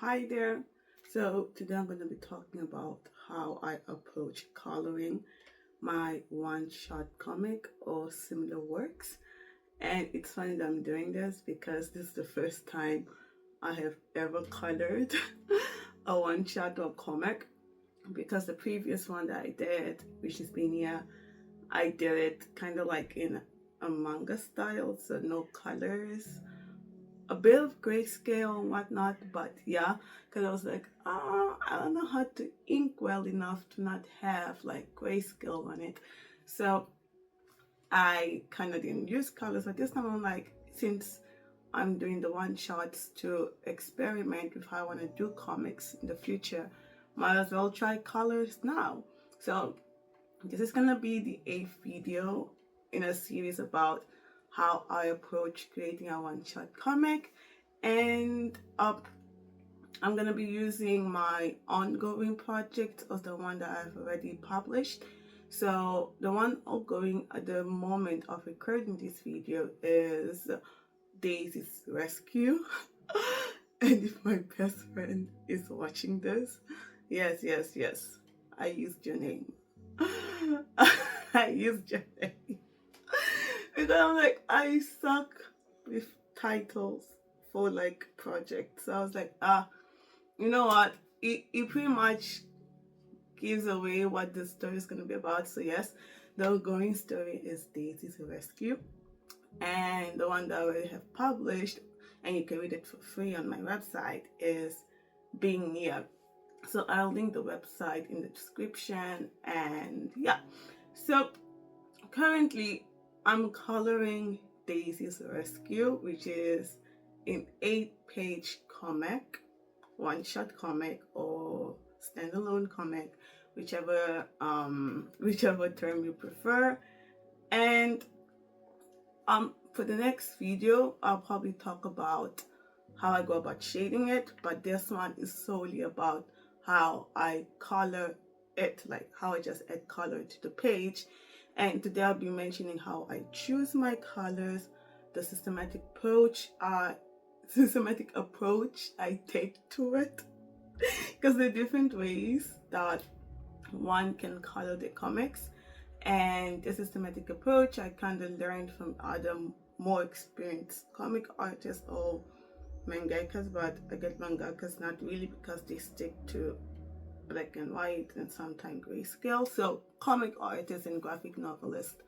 Hi there. So today I'm going to be talking about how I approach coloring my one-shot comic or similar works. And it's funny that I'm doing this because this is the first time I have ever colored a one-shot or comic, because the previous one that I did, which is Benia, I did it kind of like in a manga style, so no colors, a bit of grayscale and whatnot, but yeah, because I was like, I don't know how to ink well enough to not have like grayscale on it. So I kind of didn't use colors, but this time I'm like, since I'm doing the one shots to experiment with how I want to do comics in the future, might as well try colors now. So this is gonna be the eighth video in a series about how I approach creating a one-shot comic, and I'm gonna be using my ongoing project as the one that I've already published. So the one ongoing at the moment of recording this video is Daisy's Rescue. And if my best friend is watching this, yes, I used your name. I used your name. Because I'm like, I suck with titles for like projects. So I was like, you know what? It pretty much gives away what the story is going to be about. So, yes, the ongoing story is Daisy's Rescue. And the one that I already have published, and you can read it for free on my website, is Being Near. So, I'll link the website in the description. And yeah, so currently I'm coloring Daisy's Rescue, which is an 8-page comic, one shot comic or standalone comic, whichever term you prefer. And for the next video I'll probably talk about how I go about shading it, but this one is solely about how I color it, like how I just add color to the page. And today I'll be mentioning how I choose my colors, the systematic approach I take to it, because there are different ways that one can color the comics, and the systematic approach I kind of learned from other more experienced comic artists or mangakas, but I get mangakas not really because they stick to black and white and sometimes grayscale. So comic artists and graphic novelists,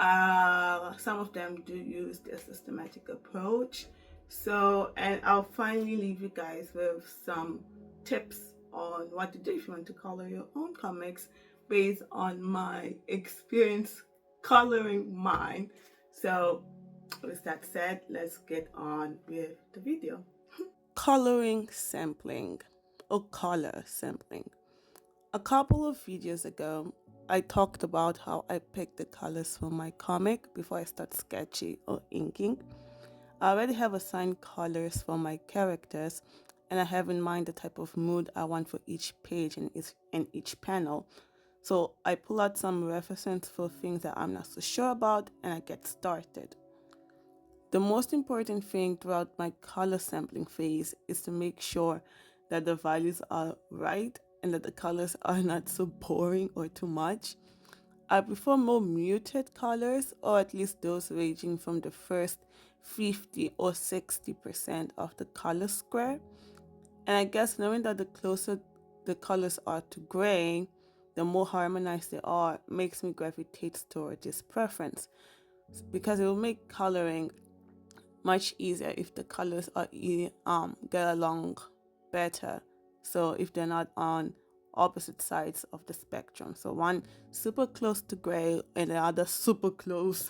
some of them do use the systematic approach. So, and I'll finally leave you guys with some tips on what to do if you want to color your own comics based on my experience coloring mine. So, with that said, let's get on with the video. Coloring sampling or color sampling. A couple of videos ago, I talked about how I pick the colors for my comic before I start sketching or inking. I already have assigned colors for my characters, and I have in mind the type of mood I want for each page and each panel. So I pull out some references for things that I'm not so sure about, and I get started. The most important thing throughout my color sampling phase is to make sure that the values are right and that the colors are not so boring or too much. I prefer more muted colors, or at least those ranging from the first 50 or 60% of the color square. And I guess knowing that the closer the colors are to gray, the more harmonized they are, makes me gravitate towards this preference, because it will make coloring much easier if the colors are get along better. So if they're not on opposite sides of the spectrum, so one super close to gray and the other super close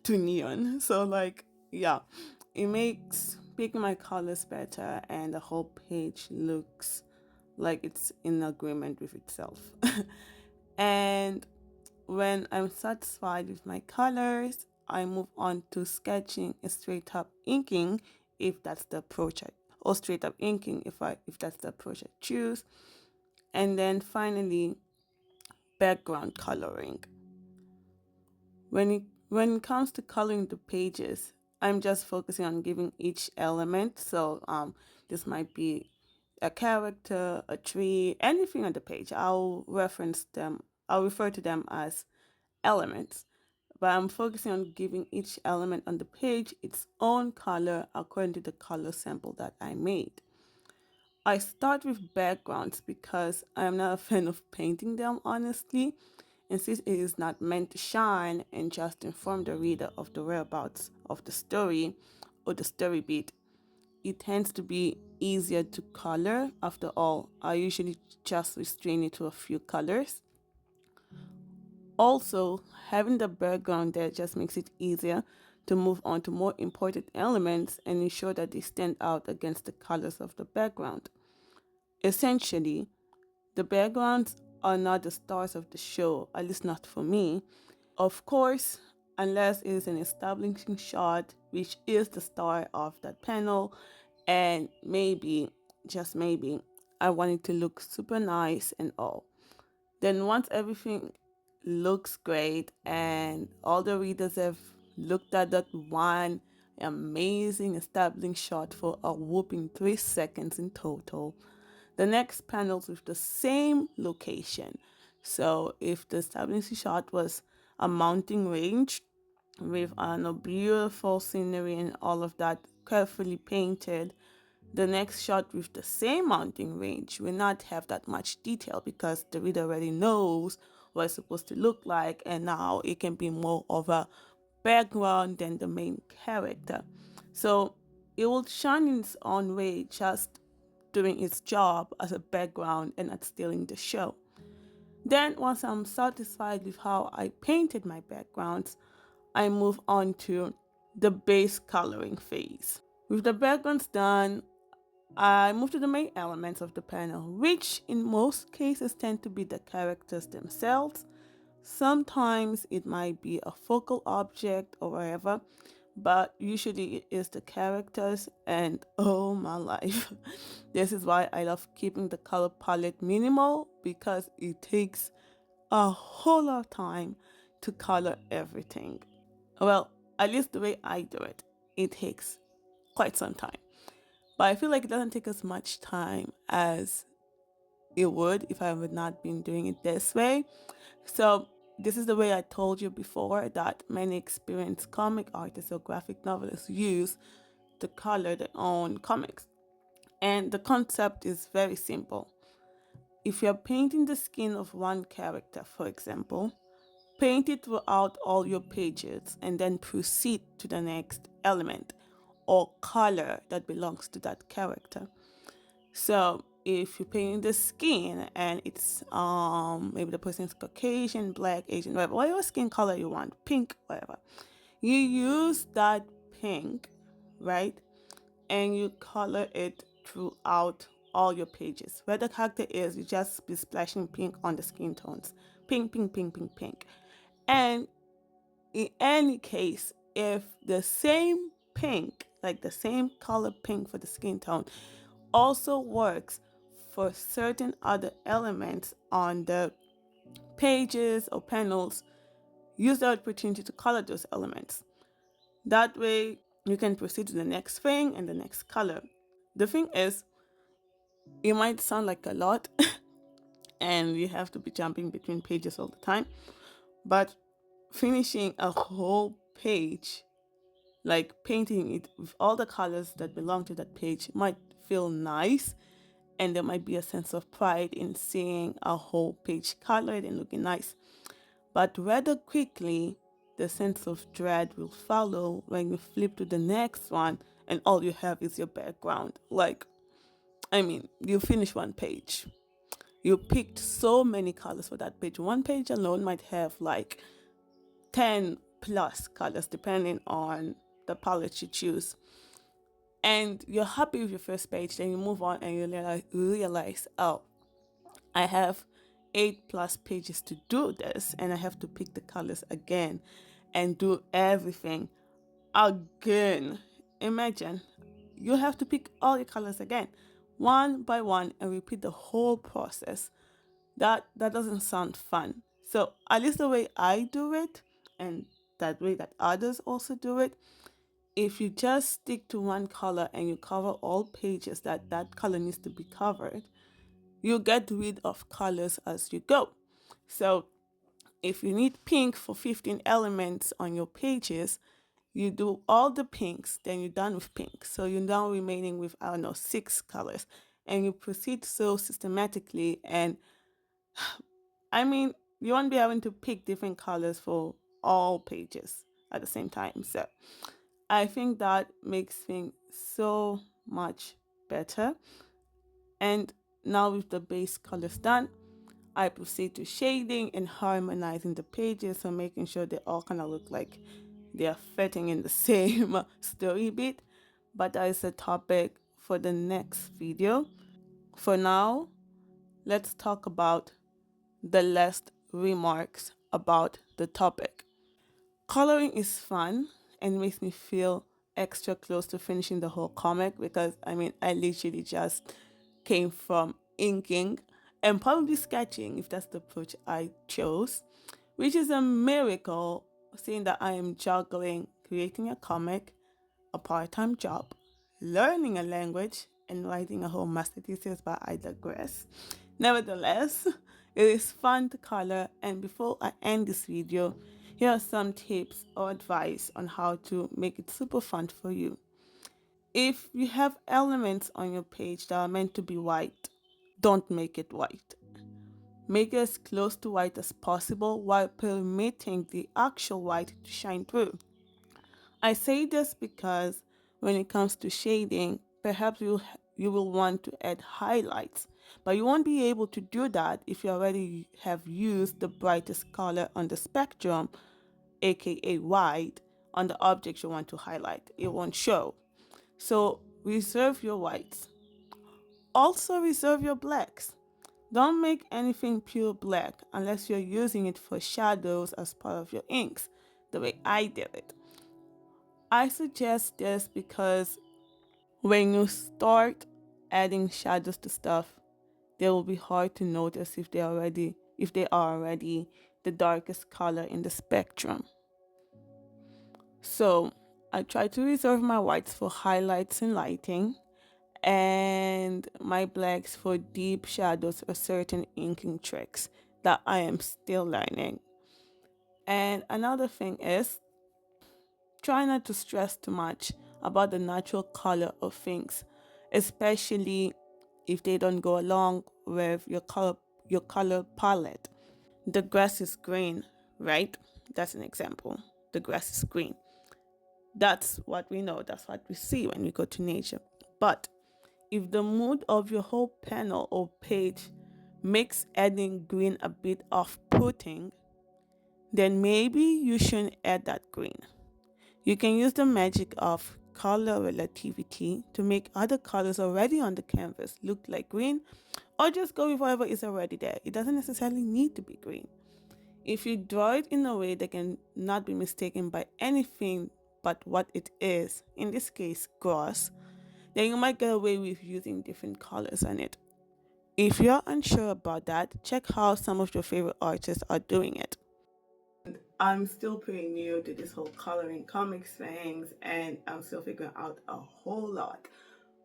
to neon. So like, yeah, it makes picking my colors better, and the whole page looks like it's in agreement with itself. And when I'm satisfied with my colors, I move on to sketching and straight up inking if that's the approach or straight up inking if that's the approach I choose. And then finally, background coloring. When it comes to coloring the pages, I'm just focusing on giving each element. So this might be a character, a tree, anything on the page, I'll reference them, I'll refer to them as elements. But I'm focusing on giving each element on the page its own color according to the color sample that I made. I start with backgrounds because I am not a fan of painting them honestly, and since it is not meant to shine and just inform the reader of the whereabouts of the story or the story beat, it tends to be easier to color. After all, I usually just restrain it to a few colors. Also, having the background there just makes it easier to move on to more important elements and ensure that they stand out against the colors of the background. Essentially, the backgrounds are not the stars of the show, at least not for me. Of course, unless it is an establishing shot, which is the star of that panel, and maybe, just maybe, I want it to look super nice and all. Then once everything looks great and all the readers have looked at that one amazing establishing shot for a whooping 3 seconds in total, the next panels with the same location. So if the establishing shot was a mountain range with a beautiful scenery and all of that carefully painted, the next shot with the same mountain range will not have that much detail because the reader already knows what it's supposed to look like, and now it can be more of a background than the main character. So it will shine in its own way, just doing its job as a background and not stealing the show. Then, once I'm satisfied with how I painted my backgrounds, I move on to the base coloring phase. With the backgrounds done, I move to the main elements of the panel, which in most cases tend to be the characters themselves. Sometimes it might be a focal object or whatever, but usually it is the characters, and oh my life. This is why I love keeping the color palette minimal, because it takes a whole lot of time to color everything. Well, at least the way I do it, it takes quite some time. But I feel like it doesn't take as much time as it would if I would not been doing it this way. So this is the way I told you before that many experienced comic artists or graphic novelists use to color their own comics. And the concept is very simple. If you're painting the skin of one character, for example, paint it throughout all your pages and then proceed to the next element or color that belongs to that character. So if you're painting the skin and it's maybe the person's Caucasian, black, Asian, whatever skin color you want, pink, whatever, you use that pink, right? And you color it throughout all your pages. Where the character is, you just be splashing pink on the skin tones. Pink, pink, pink, pink, pink. And in any case, if the same pink, like the same color pink for the skin tone, also works for certain other elements on the pages or panels, use the opportunity to color those elements. That way, you can proceed to the next thing and the next color. The thing is, it might sound like a lot and you have to be jumping between pages all the time, but finishing a whole page, like painting it with all the colors that belong to that page, might feel nice, and there might be a sense of pride in seeing a whole page colored and looking nice. But rather quickly, the sense of dread will follow when you flip to the next one and all you have is your background. You finish one page. You picked so many colors for that page. One page alone might have like 10 plus colors depending on the palette you choose. And you're happy with your first page, then you move on and you realize, oh, I have 8 plus pages to do this, and I have to pick the colors again and do everything again. Imagine you have to pick all your colors again, one by one, and repeat the whole process. That doesn't sound fun. So at least the way I do it, and that way that others also do it, if you just stick to one color and you cover all pages that color needs to be covered, you get rid of colors as you go. So if you need pink for 15 elements on your pages, you do all the pinks, then you're done with pink. So you're now remaining with, I don't know, 6 colors. And you proceed so systematically. And I mean, you won't be having to pick different colors for all pages at the same time. So I think that makes things so much better. And now with the base colors done, I proceed to shading and harmonizing the pages, so making sure they all kind of look like they are fitting in the same story beat. But that is a topic for the next video. For now, let's talk about the last remarks about the topic. Coloring is fun and makes me feel extra close to finishing the whole comic, because I mean, I literally just came from inking and probably sketching if that's the approach I chose, which is a miracle, seeing that I am juggling creating a comic, a part-time job, learning a language, and writing a whole master thesis, but I digress. Nevertheless, it is fun to color, and before I end this video, here are some tips or advice on how to make it super fun for you. If you have elements on your page that are meant to be white, don't make it white. Make it as close to white as possible while permitting the actual white to shine through. I say this because when it comes to shading, perhaps you will want to add highlights, but you won't be able to do that if you already have used the brightest color on the spectrum, aka white, on the object you want to highlight. It won't show. So reserve your whites. Also reserve your blacks. Don't make anything pure black unless you're using it for shadows as part of your inks, the way I did it. I suggest this because when you start adding shadows to stuff, they will be hard to notice if they are already the darkest color in the spectrum. So I try to reserve my whites for highlights and lighting, and my blacks for deep shadows or certain inking tricks that I am still learning. And another thing is, try not to stress too much about the natural color of things, especially if they don't go along with your color palette. The grass is green, right? That's an example. The grass is green. That's what we know, that's what we see when we go to nature. But if the mood of your whole panel or page makes adding green a bit off-putting, then maybe you shouldn't add that green. You can use the magic of color relativity to make other colors already on the canvas look like green, or just go with whatever is already there. It doesn't necessarily need to be green. If you draw it in a way that can not be mistaken by anything but what it is, in this case grass, then you might get away with using different colors on it. If you're unsure about that, check how some of your favorite artists are doing it. I'm still pretty new to this whole coloring comics things, and I'm still figuring out a whole lot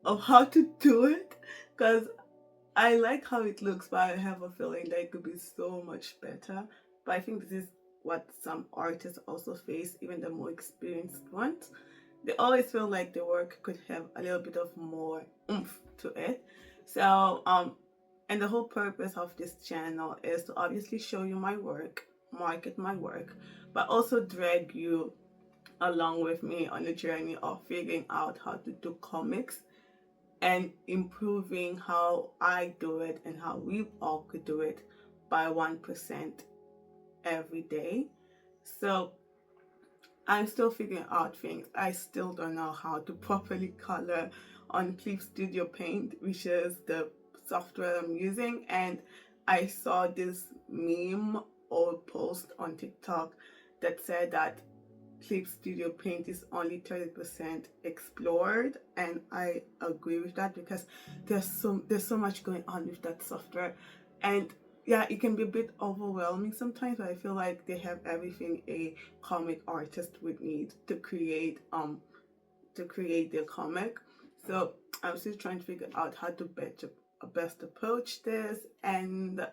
of how to do it, because I like how it looks, but I have a feeling that it could be so much better. But I think this is what some artists also face, even the more experienced ones. They always feel like the work could have a little bit of more oomph to it. So, and the whole purpose of this channel is to obviously show you my work, market my work, but also drag you along with me on the journey of figuring out how to do comics and improving how I do it and how we all could do it by 1% every day. So I'm still figuring out things. I still don't know how to properly color on Clip Studio Paint, which is the software I'm using. And I saw this meme or post on TikTok that said that Clip Studio Paint is only 30% explored, and I agree with that because there's so much going on with that software, and yeah, it can be a bit overwhelming sometimes, but I feel like they have everything a comic artist would need to create to create their comic. So I'm still trying to figure out how to best approach this, and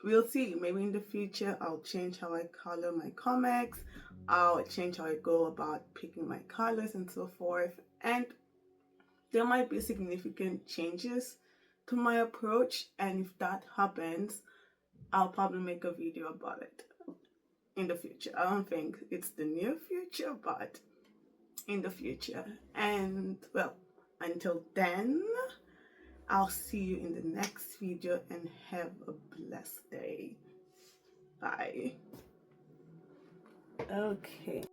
we'll see. Maybe in the future I'll change how I color my comics, I'll change how I go about picking my colors and so forth, and there might be significant changes to my approach, and if that happens, I'll probably make a video about it in the future. I don't think it's the near future, but in the future. And well, until then, I'll see you in the next video and have a blessed day. Bye. Okay.